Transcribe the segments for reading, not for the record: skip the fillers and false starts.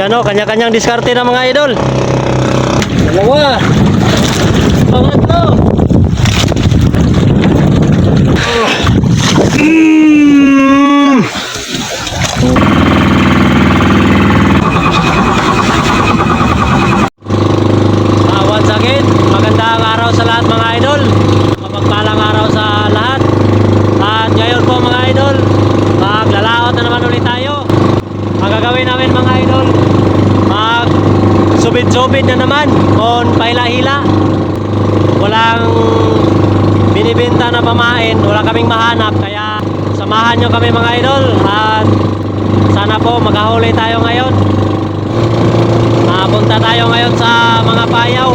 Ayan o, kanya-kanyang diskarte na mga idol. Dalawa. Pangatlo. Once again, magandang araw sa lahat mga idol. Mapagpalang araw sa lahat. At ngayon po mga idol, maglalaot na naman ulit tayo. Ang gagawin namin mga idol, mag subid-subid na naman on paila-hila. Walang binibenta na pamain, wala kaming mahanap, kaya samahan nyo kami mga idol. At sana po maghahuli tayo ngayon. Punta tayo ngayon sa mga payaw.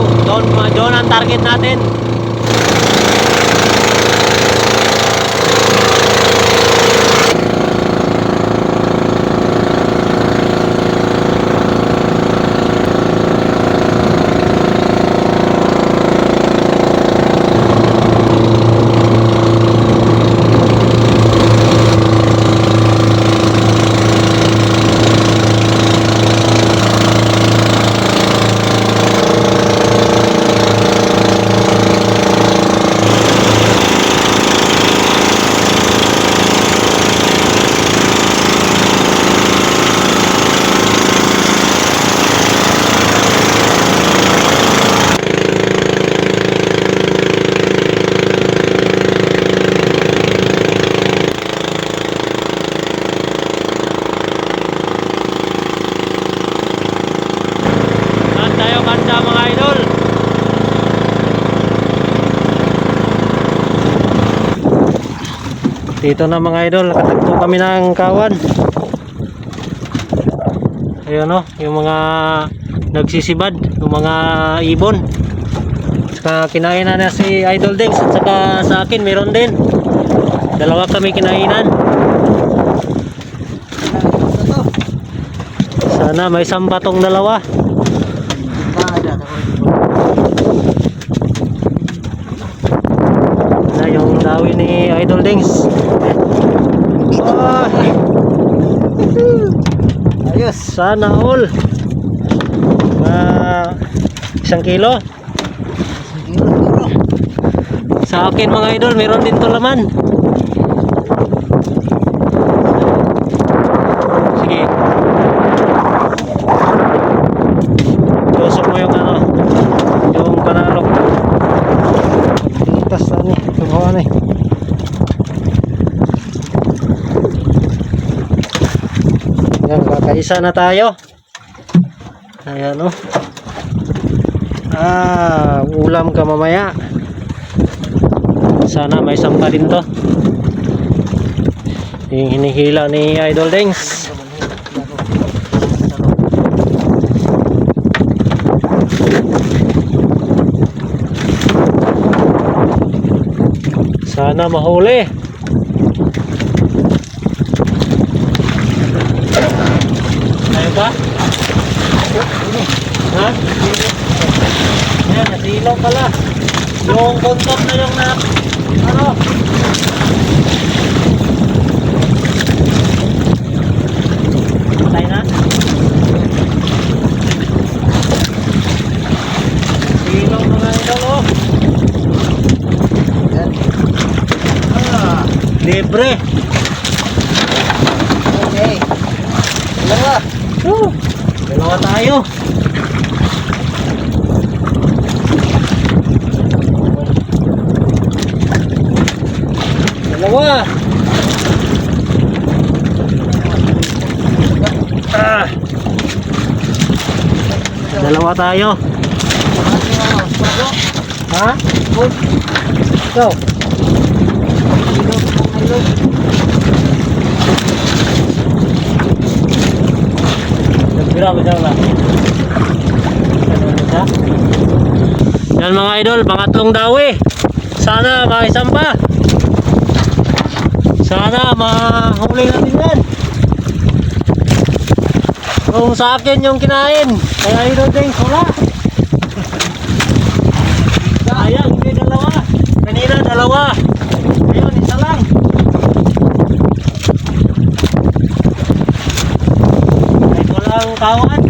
Doon ang target natin. Dito na mga idol, nakatagpo kami ng kawan. Ayun o, yung mga nagsisibad, yung mga ibon. Saka kinainan na si Idol Dings, at saka sa akin meron din. Dalawa kami kinainan. Sana may samba tong dalawa. Na yung dawi ni Idol Dings. Ayos, sana all. 1 kilo. Sa akin mga idol, meron din to laman. Sige. Tusok mo yung ano, yung panalok. Titas na ni, tunghawan eh. Yan, kakaisa na tayo. Ayan o. Ulam ka mamaya. Sana may sampa din to. Yung hinihila ni Idol Dings. Sana mahuli. Ayaw ba? Ha? Ayan, nasilaw pala. Yung contact na yung ano? Patay na? Silaw mga idol oh. Libre. Okay. Dalawa. Dalawa tayo. Dalawa. Dalawa tayo. Ha? Ikaw. Yan mga idol, pangatlong dawi. Sana makisamba. Sana mahuli natin yan. Kung sa akin yung kinain, kaya Idol Dings wala. Sayang, hindi dalawa. Kanina dalawa. Ngayon isa lang. Kahit walang kawan.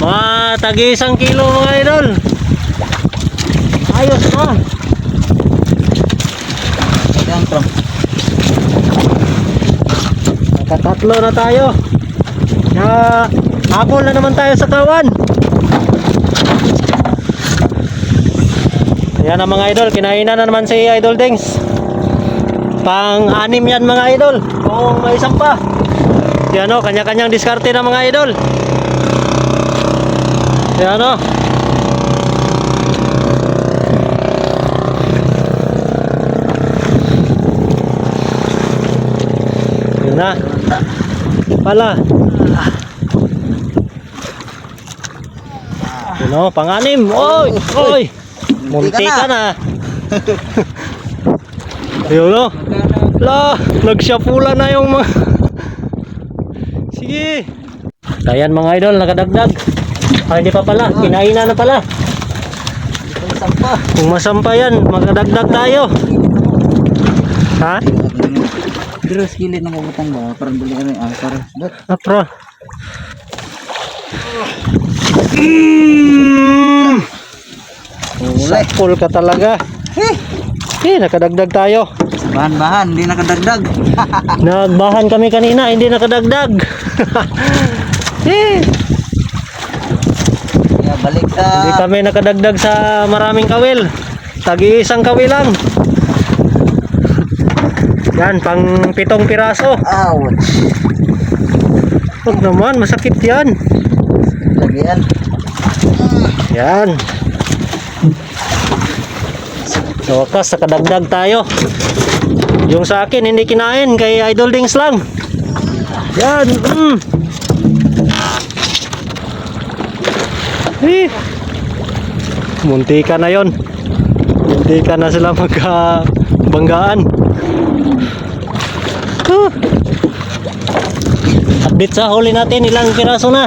Mga tagi 1 kilo mga idol. Ayos na. Ayan, bro. Nakatatlo na tayo. Habol na naman tayo sa kawan. Ayan na mga idol, kinainan na naman si Idol Dings. Pang-anim yan mga idol. Kung may isang pa. Yan o, kanya-kanyang diskarte na mga idol. Yan o. Yun na. Pala. Yun o, pang-anim. Oy! Oy! Munti ka na. Ayun o. La, nagsapula na yung mga. Sige. Ayan mga idol, nakadagdag. Ay, hindi pa pala. Kinaina na pala. Kung masampa yan, makadagdag tayo. Ha? Pero skillet na mabutang ba? Parang buli kami. Parang ba't? Apro. Sapul ka talaga. Nakadagdag tayo. Bahan-bahan, hindi nakadagdag. Nagbahan kami kanina, hindi nakadagdag. Kaya balik sa... Hindi kami nakadagdag sa maraming kawil. Tagi 1 kawil lang. Yan, pang 7 piraso. Ouch. Huwag naman, masakit yan. Lagyan. Yan. Sa wakas, nakadagdag tayo. Yung sa akin, hindi kinain. Kay Idol Dings lang. Yan. Munti ka na yon. Munti ka na sila magkabanggaan. Update sa huli natin. Ilang piraso na.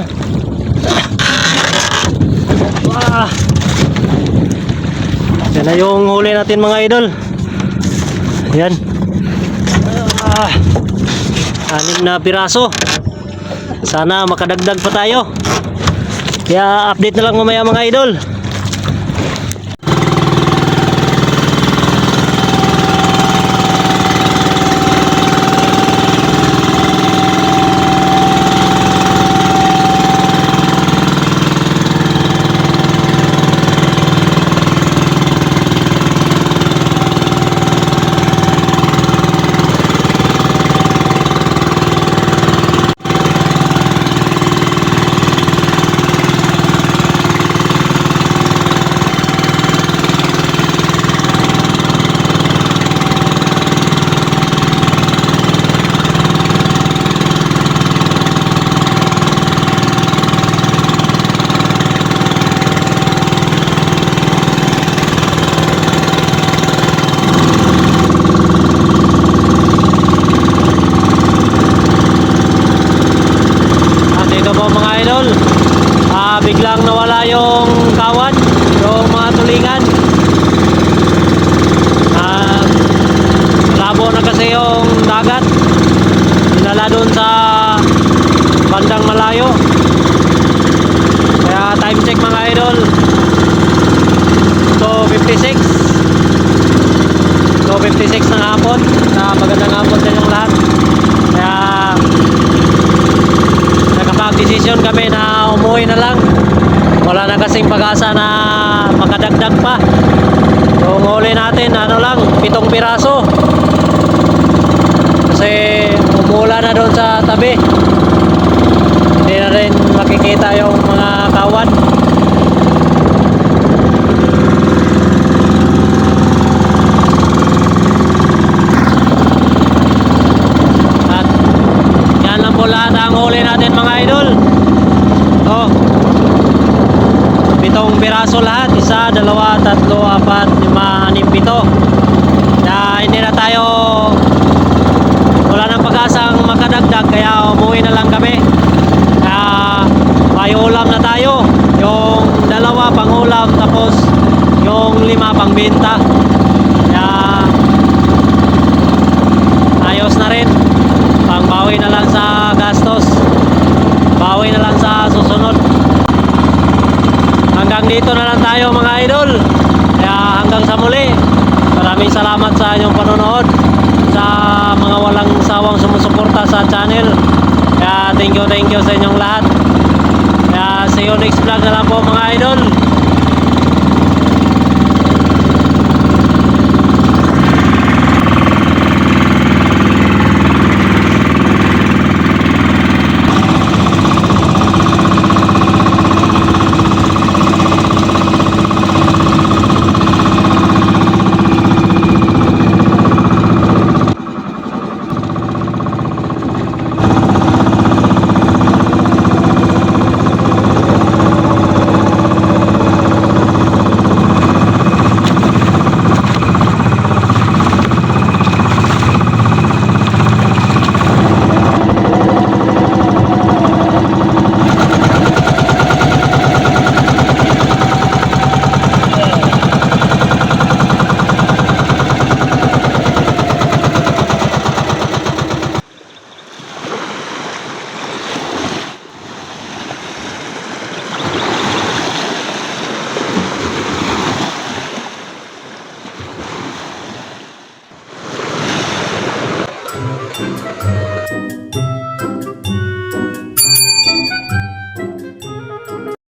Yan na yung huli natin mga idol. Yan. 6 na piraso. Sana makadagdag pa tayo. Kaya update na lang mamaya mga idol. Biglang nawala yung kawan, yung mga tulingan. Labo na kasi yung dagat. Dinala doon sa bandang malayo. Kaya time check mga idol. 2:56. 2:56 ng hapon. Magandang hapon sa inyong lahat. Kaya nakapag-desisyon kami na umuwi na lang. Wala na kasing pag-asa na makadagdag pa. Yung huli natin, ano lang, 7 piraso. Kasi umula na doon sa tabi. Hindi na rin makikita yung mga kawan. At yan lang po lahat ang huli natin mga idol. Oh, 7 piraso lahat. 1, 2, 3, 4, 5, 6, 7. Kaya hindi na tayo, wala nang pag-asang makadagdag. Kaya umuwi na lang kami. Kaya may ulam na tayo. Yung 2 pang ulam, tapos yung 5 pang benta. Kaya ayos na rin. Pangbawi na lang sa gastos. Bawi na lang sa susunod. hanggang dito na lang tayo mga idol. Kaya hanggang sa muli. Maraming salamat sa inyong panonood, sa mga walang sawang sumusuporta sa channel. Kaya thank you sa inyong lahat. Kaya see you next vlog na lang po mga idol.